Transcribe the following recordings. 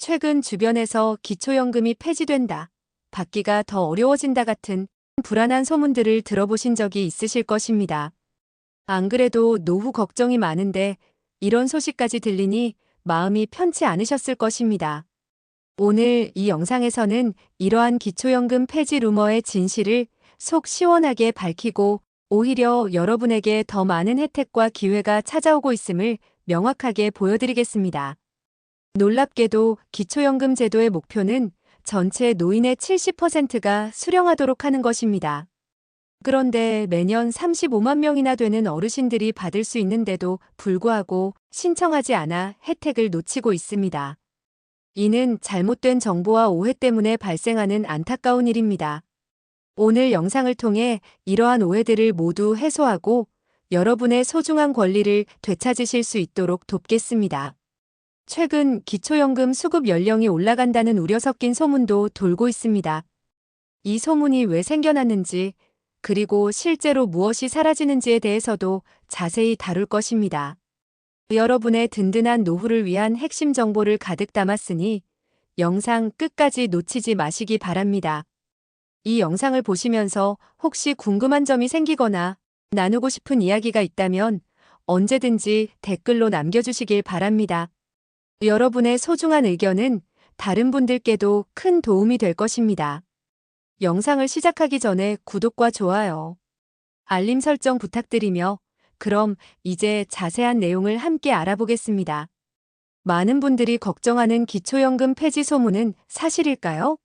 최근 주변에서 기초연금이 폐지된다, 받기가 더 어려워진다 같은 불안한 소문들을 들어보신 적이 있으실 것입니다. 안 그래도 노후 걱정이 많은데 이런 소식까지 들리니 마음이 편치 않으셨을 것입니다. 오늘 이 영상에서는 이러한 기초연금 폐지 루머의 진실을 속 시원하게 밝히고 오히려 여러분에게 더 많은 혜택과 기회가 찾아오고 있음을 명확하게 보여드리겠습니다. 놀랍게도 기초연금 제도의 목표는 전체 노인의 70%가 수령하도록 하는 것입니다. 그런데 매년 35만 명이나 되는 어르신들이 받을 수 있는데도 불구하고 신청하지 않아 혜택을 놓치고 있습니다. 이는 잘못된 정보와 오해 때문에 발생하는 안타까운 일입니다. 오늘 영상을 통해 이러한 오해들을 모두 해소하고 여러분의 소중한 권리를 되찾으실 수 있도록 돕겠습니다. 최근 기초연금 수급 연령이 올라간다는 우려 섞인 소문도 돌고 있습니다. 이 소문이 왜 생겨났는지, 그리고 실제로 무엇이 사라지는지에 대해서도 자세히 다룰 것입니다. 여러분의 든든한 노후를 위한 핵심 정보를 가득 담았으니 영상 끝까지 놓치지 마시기 바랍니다. 이 영상을 보시면서 혹시 궁금한 점이 생기거나 나누고 싶은 이야기가 있다면 언제든지 댓글로 남겨주시길 바랍니다. 여러분의 소중한 의견은 다른 분들께도 큰 도움이 될 것입니다. 영상을 시작하기 전에 구독과 좋아요, 알림 설정 부탁드리며 그럼 이제 자세한 내용을 함께 알아보겠습니다. 많은 분들이 걱정하는 기초연금 폐지 소문은 사실일까요?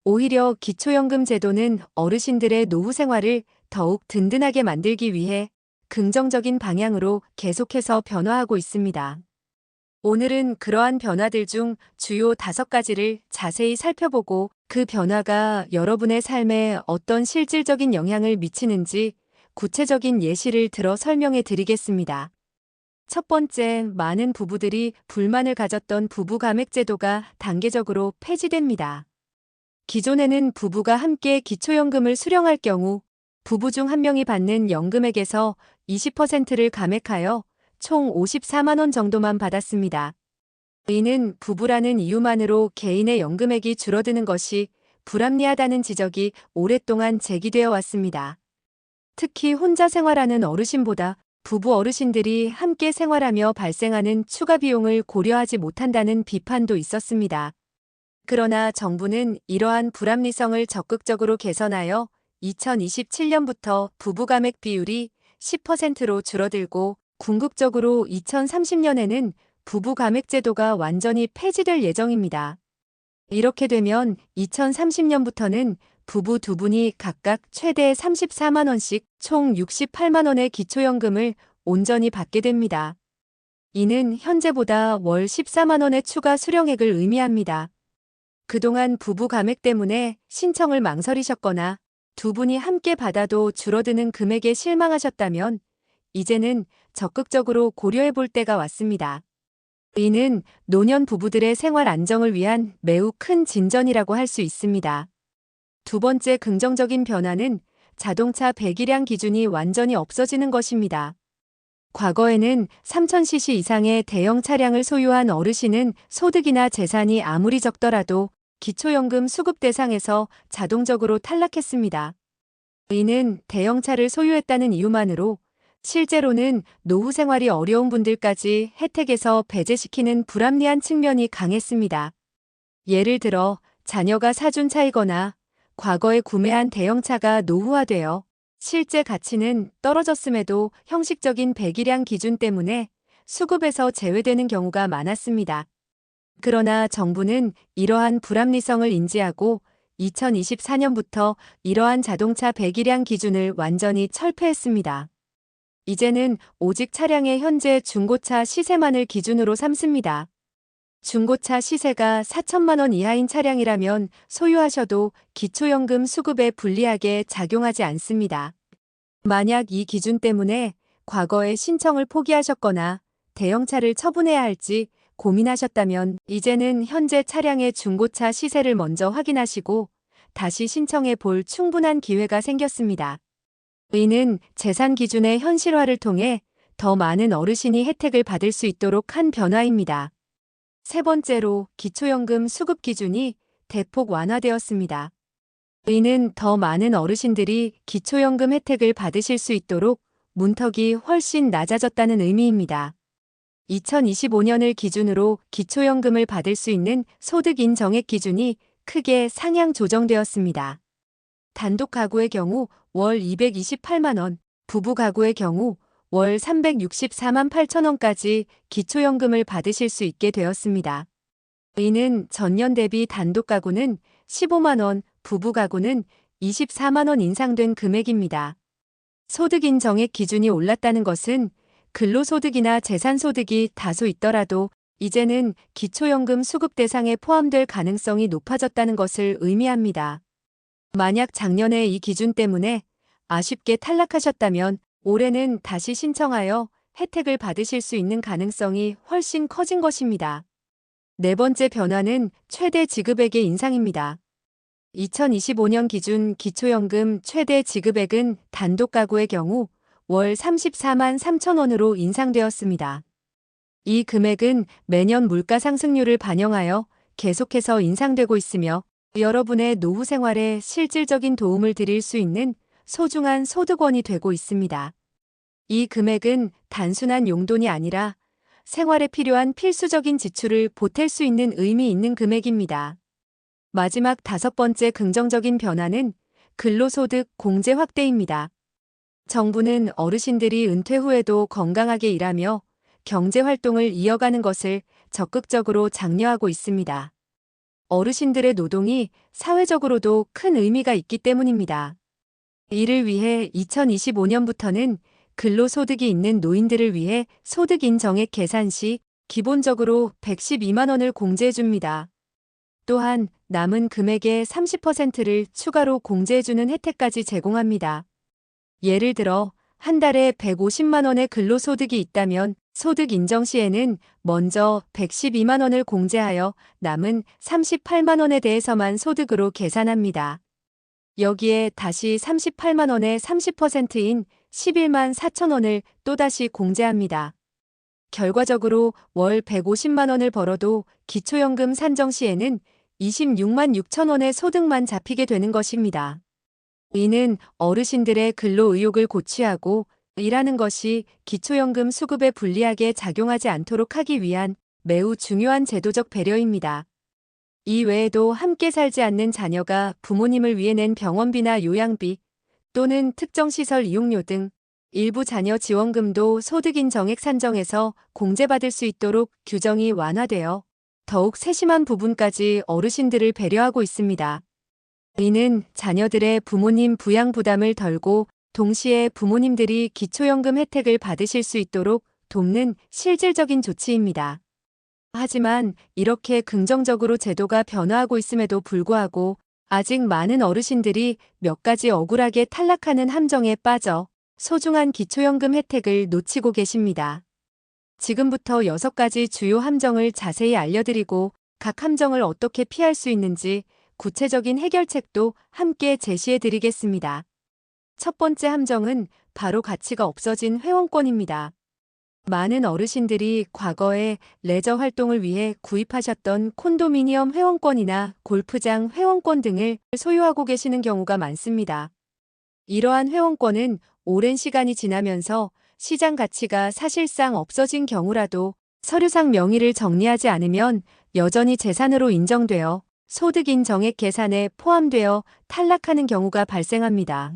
오히려 기초연금 제도는 어르신들의 노후 생활을 더욱 든든하게 만들기 위해 긍정적인 방향으로 계속해서 변화하고 있습니다. 오늘은 그러한 변화들 중 주요 5가지를 자세히 살펴보고 그 변화가 여러분의 삶에 어떤 실질적인 영향을 미치는지 구체적인 예시를 들어 설명해 드리겠습니다. 첫 번째, 많은 부부들이 불만을 가졌던 부부감액제도가 단계적으로 폐지됩니다. 기존에는 부부가 함께 기초연금을 수령할 경우 부부 중 한 명이 받는 연금액에서 20%를 감액하여 총 54만 원 정도만 받았습니다. 이는 부부라는 이유만으로 개인의 연금액이 줄어드는 것이 불합리하다는 지적이 오랫동안 제기되어 왔습니다. 특히 혼자 생활하는 어르신보다 부부 어르신들이 함께 생활하며 발생하는 추가 비용을 고려하지 못한다는 비판도 있었습니다. 그러나 정부는 이러한 불합리성을 적극적으로 개선하여 2027년부터 부부감액 비율이 10%로 줄어들고 궁극적으로 2030년에는 부부감액제도가 완전히 폐지될 예정입니다. 이렇게 되면 2030년부터는 부부 두 분이 각각 최대 34만 원씩 총 68만 원의 기초연금을 온전히 받게 됩니다. 이는 현재보다 월 14만 원의 추가 수령액을 의미합니다. 그동안 부부 감액 때문에 신청을 망설이셨거나 두 분이 함께 받아도 줄어드는 금액에 실망하셨다면 이제는 적극적으로 고려해 볼 때가 왔습니다. 이는 노년 부부들의 생활 안정을 위한 매우 큰 진전이라고 할 수 있습니다. 두 번째 긍정적인 변화는 자동차 배기량 기준이 완전히 없어지는 것입니다. 과거에는 3000cc 이상의 대형 차량을 소유한 어르신은 소득이나 재산이 아무리 적더라도 기초연금 수급 대상에서 자동적으로 탈락했습니다. 이는 대형차를 소유했다는 이유만으로 실제로는 노후 생활이 어려운 분들까지 혜택에서 배제시키는 불합리한 측면이 강했습니다. 예를 들어 자녀가 사준 차이거나 과거에 구매한 대형차가 노후화되어 실제 가치는 떨어졌음에도 형식적인 배기량 기준 때문에 수급에서 제외되는 경우가 많았습니다. 그러나 정부는 이러한 불합리성을 인지하고 2024년부터 이러한 자동차 배기량 기준을 완전히 철폐했습니다. 이제는 오직 차량의 현재 중고차 시세만을 기준으로 삼습니다. 중고차 시세가 4천만 원 이하인 차량이라면 소유하셔도 기초연금 수급에 불리하게 작용하지 않습니다. 만약 이 기준 때문에 과거에 신청을 포기하셨거나 대형차를 처분해야 할지 고민하셨다면 이제는 현재 차량의 중고차 시세를 먼저 확인하시고 다시 신청해 볼 충분한 기회가 생겼습니다. 이는 재산 기준의 현실화를 통해 더 많은 어르신이 혜택을 받을 수 있도록 한 변화입니다. 세 번째로 기초연금 수급 기준이 대폭 완화되었습니다. 이는 더 많은 어르신들이 기초연금 혜택을 받으실 수 있도록 문턱이 훨씬 낮아졌다는 의미입니다. 2025년을 기준으로 기초연금을 받을 수 있는 소득 인정액 기준이 크게 상향 조정되었습니다. 단독 가구의 경우 월 228만 원, 부부 가구의 경우 월 364만 8천 원까지 기초연금을 받으실 수 있게 되었습니다. 이는 전년 대비 단독 가구는 15만 원, 부부 가구는 24만 원 인상된 금액입니다. 소득 인정액 기준이 올랐다는 것은 근로소득이나 재산소득이 다소 있더라도 이제는 기초연금 수급 대상에 포함될 가능성이 높아졌다는 것을 의미합니다. 만약 작년에 이 기준 때문에 아쉽게 탈락하셨다면 올해는 다시 신청하여 혜택을 받으실 수 있는 가능성이 훨씬 커진 것입니다. 네 번째 변화는 최대 지급액의 인상입니다. 2025년 기준 기초연금 최대 지급액은 단독 가구의 경우 월 34만 3천 원으로 인상되었습니다. 이 금액은 매년 물가 상승률을 반영하여 계속해서 인상되고 있으며 여러분의 노후 생활에 실질적인 도움을 드릴 수 있는 소중한 소득원이 되고 있습니다. 이 금액은 단순한 용돈이 아니라 생활에 필요한 필수적인 지출을 보탤 수 있는 의미 있는 금액입니다. 마지막 다섯 번째 긍정적인 변화는 근로소득 공제 확대입니다. 정부는 어르신들이 은퇴 후에도 건강하게 일하며 경제활동을 이어가는 것을 적극적으로 장려하고 있습니다. 어르신들의 노동이 사회적으로도 큰 의미가 있기 때문입니다. 이를 위해 2025년부터는 근로소득이 있는 노인들을 위해 소득 인정액 계산 시 기본적으로 112만 원을 공제해줍니다. 또한 남은 금액의 30%를 추가로 공제해주는 혜택까지 제공합니다. 예를 들어 한 달에 150만 원의 근로소득이 있다면 소득 인정 시에는 먼저 112만 원을 공제하여 남은 38만 원에 대해서만 소득으로 계산합니다. 여기에 다시 38만 원의 30%인 11만 4천 원을 또다시 공제합니다. 결과적으로 월 150만 원을 벌어도 기초연금 산정 시에는 26만 6천 원의 소득만 잡히게 되는 것입니다. 이는 어르신들의 근로 의욕을 고취하고 일하는 것이 기초연금 수급에 불리하게 작용하지 않도록 하기 위한 매우 중요한 제도적 배려입니다. 이 외에도 함께 살지 않는 자녀가 부모님을 위해 낸 병원비나 요양비 또는 특정시설 이용료 등 일부 자녀 지원금도 소득인 정액 산정에서 공제받을 수 있도록 규정이 완화되어 더욱 세심한 부분까지 어르신들을 배려하고 있습니다. 이는 자녀들의 부모님 부양 부담을 덜고 동시에 부모님들이 기초연금 혜택을 받으실 수 있도록 돕는 실질적인 조치입니다. 하지만 이렇게 긍정적으로 제도가 변화하고 있음에도 불구하고 아직 많은 어르신들이 몇 가지 억울하게 탈락하는 함정에 빠져 소중한 기초연금 혜택을 놓치고 계십니다. 지금부터 6가지 주요 함정을 자세히 알려드리고 각 함정을 어떻게 피할 수 있는지 구체적인 해결책도 함께 제시해드리겠습니다. 첫 번째 함정은 바로 가치가 없어진 회원권입니다. 많은 어르신들이 과거에 레저 활동을 위해 구입하셨던 콘도미니엄 회원권이나 골프장 회원권 등을 소유하고 계시는 경우가 많습니다. 이러한 회원권은 오랜 시간이 지나면서 시장 가치가 사실상 없어진 경우라도 서류상 명의를 정리하지 않으면 여전히 재산으로 인정되어 소득인 정액 계산에 포함되어 탈락하는 경우가 발생합니다.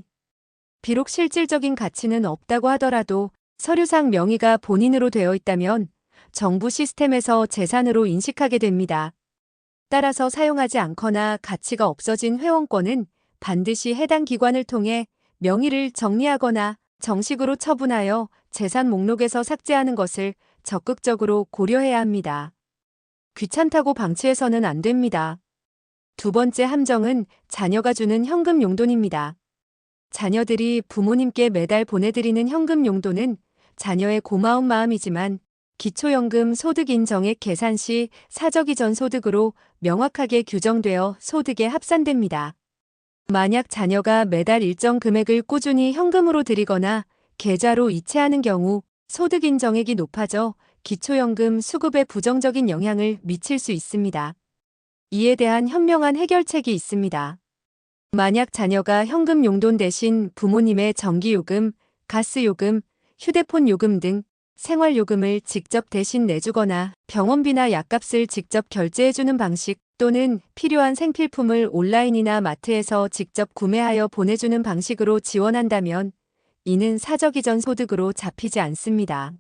비록 실질적인 가치는 없다고 하더라도 서류상 명의가 본인으로 되어 있다면 정부 시스템에서 재산으로 인식하게 됩니다. 따라서 사용하지 않거나 가치가 없어진 회원권은 반드시 해당 기관을 통해 명의를 정리하거나 정식으로 처분하여 재산 목록에서 삭제하는 것을 적극적으로 고려해야 합니다. 귀찮다고 방치해서는 안 됩니다. 두 번째 함정은 자녀가 주는 현금 용돈입니다. 자녀들이 부모님께 매달 보내드리는 현금 용돈은 자녀의 고마운 마음이지만 기초연금 소득 인정액 계산 시 사적 이전 소득으로 명확하게 규정되어 소득에 합산됩니다. 만약 자녀가 매달 일정 금액을 꾸준히 현금으로 드리거나 계좌로 이체하는 경우 소득 인정액이 높아져 기초연금 수급에 부정적인 영향을 미칠 수 있습니다. 이에 대한 현명한 해결책이 있습니다. 만약 자녀가 현금 용돈 대신 부모님의 전기요금, 가스요금, 휴대폰 요금 등 생활요금을 직접 대신 내주거나 병원비나 약값을 직접 결제해주는 방식 또는 필요한 생필품을 온라인이나 마트에서 직접 구매하여 보내주는 방식으로 지원한다면 이는 사적 이전 소득으로 잡히지 않습니다.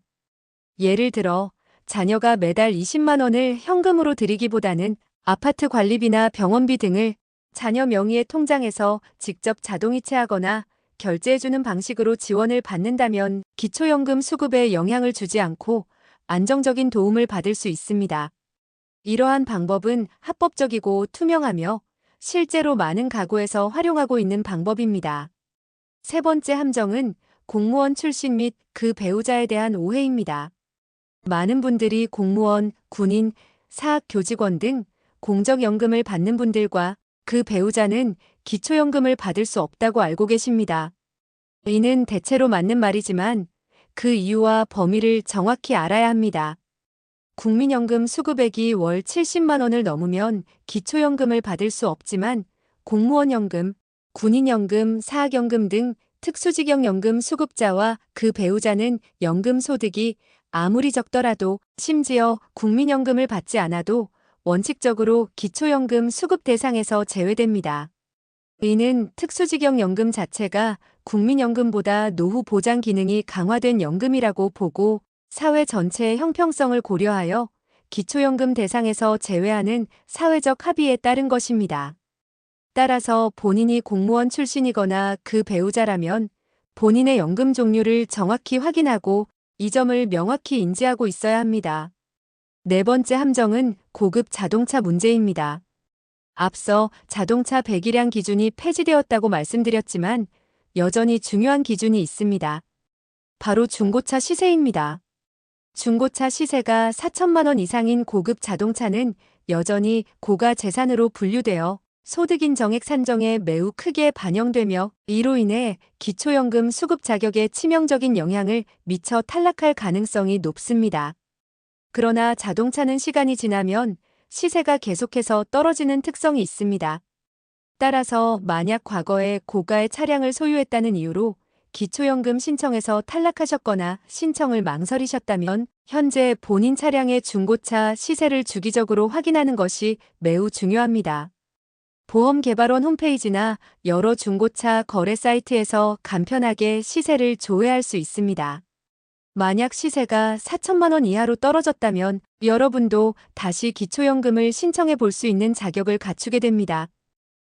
예를 들어 자녀가 매달 20만 원을 현금으로 드리기보다는 아파트 관리비나 병원비 등을 자녀 명의의 통장에서 직접 자동이체하거나 결제해주는 방식으로 지원을 받는다면 기초연금 수급에 영향을 주지 않고 안정적인 도움을 받을 수 있습니다. 이러한 방법은 합법적이고 투명하며 실제로 많은 가구에서 활용하고 있는 방법입니다. 세 번째 함정은 공무원 출신 및 그 배우자에 대한 오해입니다. 많은 분들이 공무원, 군인, 사학교직원 등 공적연금을 받는 분들과 그 배우자는 기초연금을 받을 수 없다고 알고 계십니다. 이는 대체로 맞는 말이지만 그 이유와 범위를 정확히 알아야 합니다. 국민연금 수급액이 월 70만 원을 넘으면 기초연금을 받을 수 없지만 공무원연금, 군인연금, 사학연금 등 특수직영연금 수급자와 그 배우자는 연금 소득이 아무리 적더라도 심지어 국민연금을 받지 않아도 원칙적으로 기초연금 수급 대상에서 제외됩니다. 이는 특수직영연금 자체가 국민연금보다 노후 보장 기능이 강화된 연금이라고 보고 사회 전체의 형평성을 고려하여 기초연금 대상에서 제외하는 사회적 합의에 따른 것입니다. 따라서 본인이 공무원 출신이거나 그 배우자라면 본인의 연금 종류를 정확히 확인하고 이 점을 명확히 인지하고 있어야 합니다. 네 번째 함정은 고급 자동차 문제입니다. 앞서 자동차 배기량 기준이 폐지되었다고 말씀드렸지만 여전히 중요한 기준이 있습니다. 바로 중고차 시세입니다. 중고차 시세가 4천만 원 이상인 고급 자동차는 여전히 고가 재산으로 분류되어 소득인정액 산정에 매우 크게 반영되며 이로 인해 기초연금 수급 자격에 치명적인 영향을 미쳐 탈락할 가능성이 높습니다. 그러나 자동차는 시간이 지나면 시세가 계속해서 떨어지는 특성이 있습니다. 따라서 만약 과거에 고가의 차량을 소유했다는 이유로 기초연금 신청에서 탈락하셨거나 신청을 망설이셨다면 현재 본인 차량의 중고차 시세를 주기적으로 확인하는 것이 매우 중요합니다. 보험개발원 홈페이지나 여러 중고차 거래 사이트에서 간편하게 시세를 조회할 수 있습니다. 만약 시세가 4천만 원 이하로 떨어졌다면 여러분도 다시 기초연금을 신청해 볼 수 있는 자격을 갖추게 됩니다.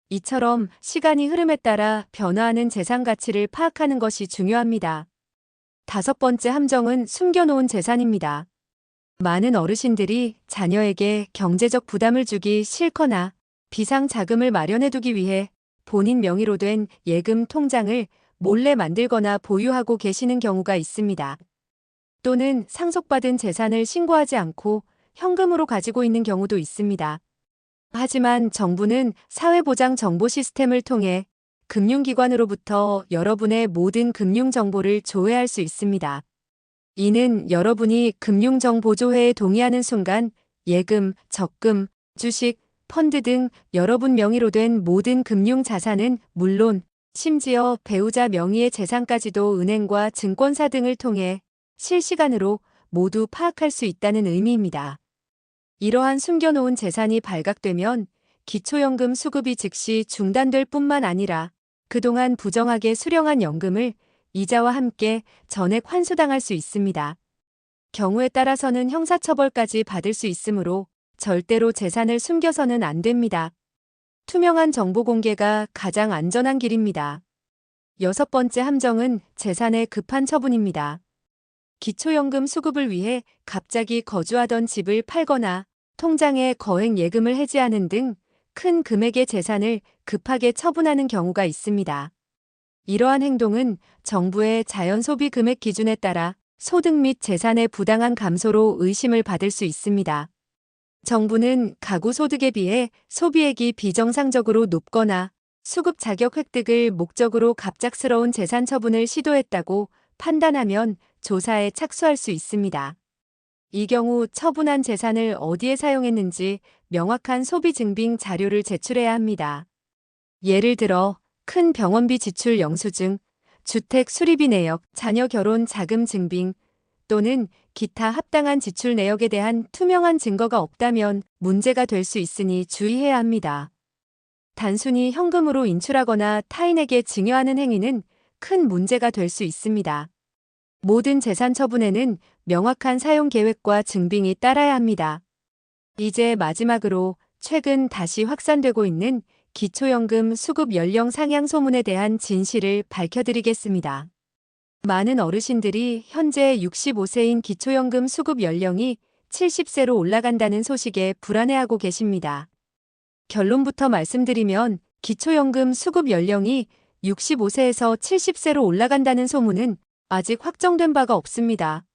이처럼 시간이 흐름에 따라 변화하는 재산 가치를 파악하는 것이 중요합니다. 다섯 번째 함정은 숨겨놓은 재산입니다. 많은 어르신들이 자녀에게 경제적 부담을 주기 싫거나 비상자금을 마련해두기 위해 본인 명의로 된 예금 통장을 몰래 만들거나 보유하고 계시는 경우가 있습니다. 또는 상속받은 재산을 신고하지 않고 현금으로 가지고 있는 경우도 있습니다. 하지만 정부는 사회보장 정보 시스템을 통해 금융기관으로부터 여러분의 모든 금융정보를 조회할 수 있습니다. 이는 여러분이 금융정보조회에 동의하는 순간 예금, 적금, 주식, 펀드 등 여러분 명의로 된 모든 금융자산은 물론 심지어 배우자 명의의 재산까지도 은행과 증권사 등을 통해 실시간으로 모두 파악할 수 있다는 의미입니다. 이러한 숨겨놓은 재산이 발각되면 기초연금 수급이 즉시 중단될 뿐만 아니라 그동안 부정하게 수령한 연금을 이자와 함께 전액 환수당할 수 있습니다. 경우에 따라서는 형사처벌까지 받을 수 있으므로 절대로 재산을 숨겨서는 안 됩니다. 투명한 정보 공개가 가장 안전한 길입니다. 여섯 번째 함정은 재산의 급한 처분입니다. 기초연금 수급을 위해 갑자기 거주하던 집을 팔거나 통장에 거액 예금을 해지하는 등 큰 금액의 재산을 급하게 처분하는 경우가 있습니다. 이러한 행동은 정부의 자연소비 금액 기준에 따라 소득 및 재산의 부당한 감소로 의심을 받을 수 있습니다. 정부는 가구 소득에 비해 소비액이 비정상적으로 높거나 수급 자격 획득을 목적으로 갑작스러운 재산 처분을 시도했다고 판단하면 조사에 착수할 수 있습니다. 이 경우 처분한 재산을 어디에 사용했는지 명확한 소비 증빙 자료를 제출해야 합니다. 예를 들어 큰 병원비 지출 영수증, 주택 수리비 내역, 자녀 결혼 자금 증빙 또는 기타 합당한 지출 내역에 대한 투명한 증거가 없다면 문제가 될 수 있으니 주의해야 합니다. 단순히 현금으로 인출하거나 타인에게 증여하는 행위는 큰 문제가 될 수 있습니다. 모든 재산 처분에는 명확한 사용 계획과 증빙이 따라야 합니다. 이제 마지막으로 최근 다시 확산되고 있는 기초연금 수급 연령 상향 소문에 대한 진실을 밝혀드리겠습니다. 많은 어르신들이 현재 65세인 기초연금 수급 연령이 70세로 올라간다는 소식에 불안해하고 계십니다. 결론부터 말씀드리면 기초연금 수급 연령이 65세에서 70세로 올라간다는 소문은 아직 확정된 바가 없습니다.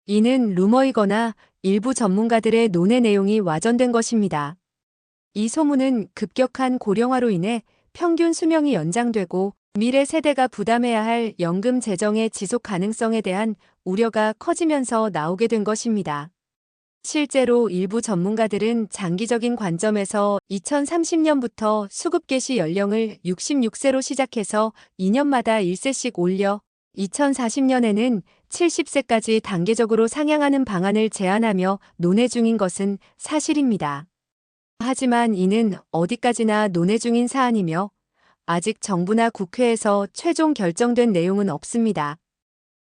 이는 루머이거나 일부 전문가들의 논의 내용이 와전된 것입니다. 이 소문은 급격한 고령화로 인해 평균 수명이 연장되고 미래 세대가 부담해야 할 연금 재정의 지속 가능성에 대한 우려가 커지면서 나오게 된 것입니다. 실제로 일부 전문가들은 장기적인 관점에서 2030년부터 수급 개시 연령을 66세로 시작해서 2년마다 1세씩 올려 2040년에는 70세까지 단계적으로 상향하는 방안을 제안하며 논의 중인 것은 사실입니다. 하지만 이는 어디까지나 논의 중인 사안이며 아직 정부나 국회에서 최종 결정된 내용은 없습니다.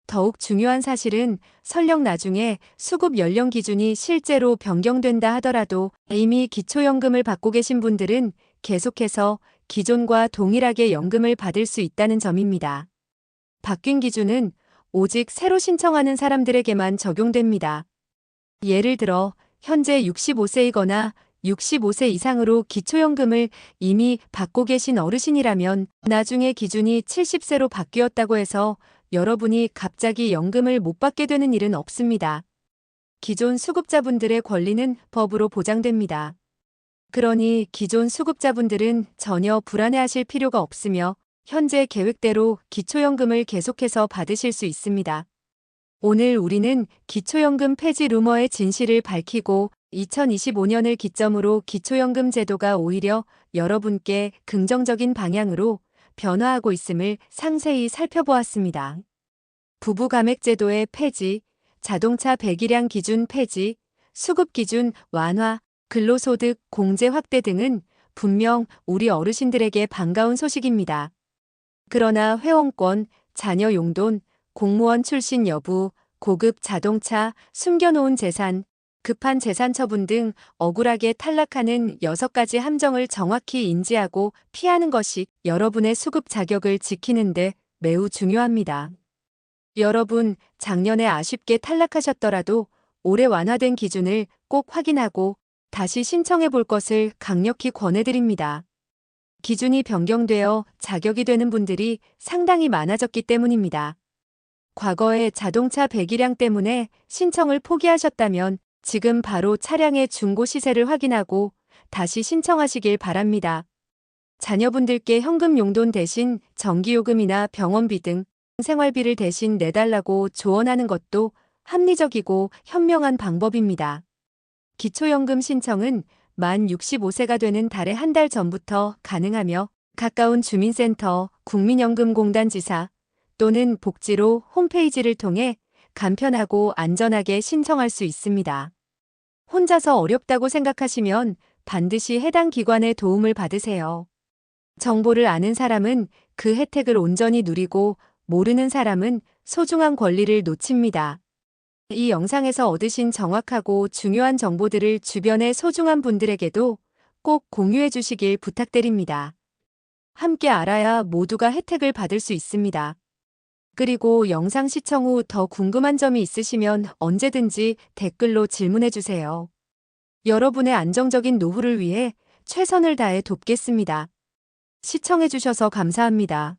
더욱 중요한 사실은 설령 나중에 수급 연령 기준이 실제로 변경된다 하더라도 이미 기초연금을 받고 계신 분들은 계속해서 기존과 동일하게 연금을 받을 수 있다는 점입니다. 바뀐 기준은 오직 새로 신청하는 사람들에게만 적용됩니다. 예를 들어 현재 65세이거나 65세 이상으로 기초연금을 이미 받고 계신 어르신이라면 나중에 기준이 70세로 바뀌었다고 해서 여러분이 갑자기 연금을 못 받게 되는 일은 없습니다. 기존 수급자분들의 권리는 법으로 보장됩니다. 그러니 기존 수급자분들은 전혀 불안해하실 필요가 없으며 현재 계획대로 기초연금을 계속해서 받으실 수 있습니다. 오늘 우리는 기초연금 폐지 루머의 진실을 밝히고 2025년을 기점으로 기초연금 제도가 오히려 여러분께 긍정적인 방향으로 변화하고 있음을 상세히 살펴보았습니다. 부부가맥제도의 폐지, 자동차 배기량 기준 폐지, 수급 기준 완화, 근로소득 공제 확대 등은 분명 우리 어르신들에게 반가운 소식입니다. 그러나 회원권, 자녀 용돈, 공무원 출신 여부, 고급 자동차, 숨겨놓은 재산, 급한 재산 처분 등 억울하게 탈락하는 6가지 함정을 정확히 인지하고 피하는 것이 여러분의 수급 자격을 지키는 데 매우 중요합니다. 여러분, 작년에 아쉽게 탈락하셨더라도 올해 완화된 기준을 꼭 확인하고 다시 신청해 볼 것을 강력히 권해드립니다. 기준이 변경되어 자격이 되는 분들이 상당히 많아졌기 때문입니다. 과거에 자동차 배기량 때문에 신청을 포기하셨다면 지금 바로 차량의 중고 시세를 확인하고 다시 신청하시길 바랍니다. 자녀분들께 현금 용돈 대신 전기요금이나 병원비 등 생활비를 대신 내달라고 조언하는 것도 합리적이고 현명한 방법입니다. 기초연금 신청은 만 65세가 되는 달의 한 달 전부터 가능하며 가까운 주민센터, 국민연금공단 지사 또는 복지로 홈페이지를 통해 간편하고 안전하게 신청할 수 있습니다. 혼자서 어렵다고 생각하시면 반드시 해당 기관의 도움을 받으세요. 정보를 아는 사람은 그 혜택을 온전히 누리고 모르는 사람은 소중한 권리를 놓칩니다. 이 영상에서 얻으신 정확하고 중요한 정보들을 주변의 소중한 분들에게도 꼭 공유해 주시길 부탁드립니다. 함께 알아야 모두가 혜택을 받을 수 있습니다. 그리고 영상 시청 후 더 궁금한 점이 있으시면 언제든지 댓글로 질문해 주세요. 여러분의 안정적인 노후를 위해 최선을 다해 돕겠습니다. 시청해 주셔서 감사합니다.